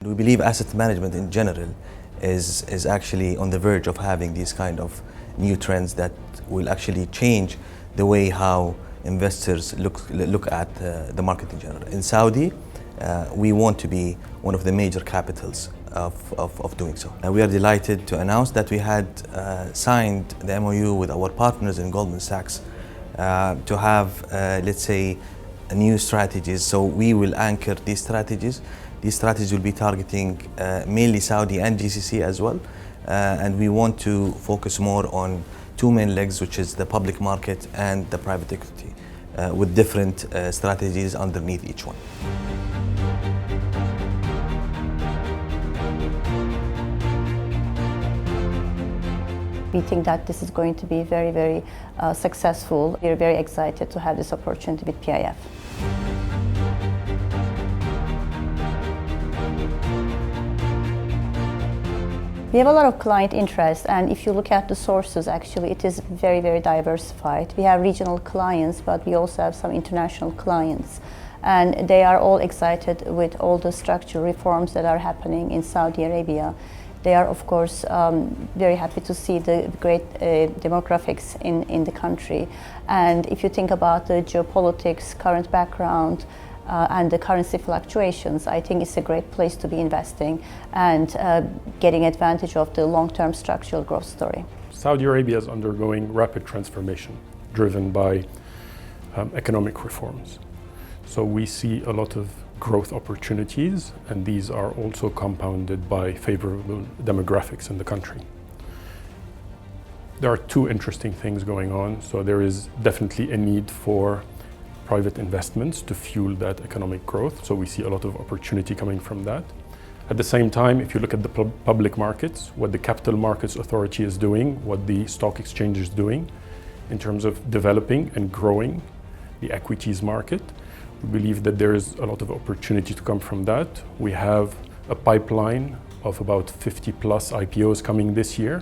We believe asset management in general is actually on the verge of having these kind of new trends that will actually change the way how investors look at the market in general. In Saudi, we want to be one of the major capitals of doing so. We are delighted to announce that we had signed the MOU with our partners in Goldman Sachs to have, let's say, new strategies. So we will anchor these strategies. These strategies will be targeting mainly Saudi and GCC as well. And we want to focus more on two main legs, which is the public market and the private equity, with different strategies underneath each one. We think that this is going to be very, very successful. We're very excited to have this opportunity with PIF. We have a lot of client interest, and if you look at the sources, actually it is very, very diversified. We have regional clients, but we also have some international clients. And they are all excited with all the structural reforms that are happening in Saudi Arabia. They are, of course, very happy to see the great demographics in the country. And if you think about the geopolitics, current background, and the currency fluctuations, I think it's a great place to be investing and getting advantage of the long-term structural growth story. Saudi Arabia is undergoing rapid transformation driven by economic reforms. So we see a lot of growth opportunities, and these are also compounded by favorable demographics in the country. There are two interesting things going on. So there is definitely a need for private investments to fuel that economic growth. So we see a lot of opportunity coming from that. At the same time, if you look at the public markets, what the Capital Markets Authority is doing, what the stock exchange is doing in terms of developing and growing the equities market, we believe that there is a lot of opportunity to come from that. We have a pipeline of about 50 plus IPOs coming this year,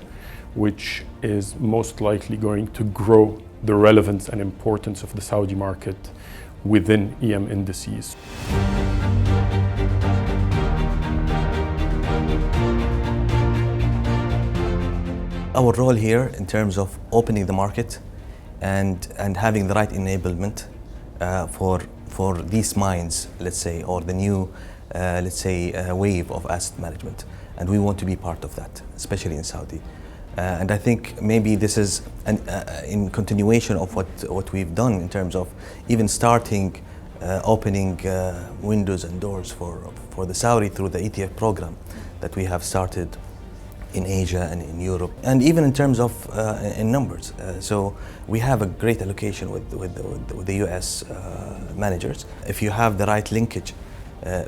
which is most likely going to grow the relevance and importance of the Saudi market within EM indices. Our role here in terms of opening the market and having the right enablement for these minds, let's say, or the new, wave of asset management. And we want to be part of that, especially in Saudi. And I think maybe this is in continuation of what we've done in terms of even starting opening windows and doors for the Saudi through the ETF program that we have started in Asia and in Europe, and even in terms of in numbers. So we have a great allocation with the US managers. If you have the right linkage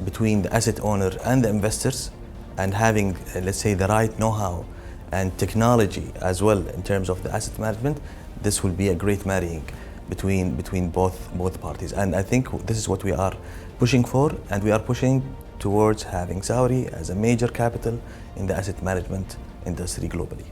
between the asset owner and the investors, and having, let's say, the right know-how and technology as well in terms of the asset management, this will be a great marrying between both parties. And I think this is what we are pushing for, and we are pushing towards having Saudi as a major capital in the asset management industry globally.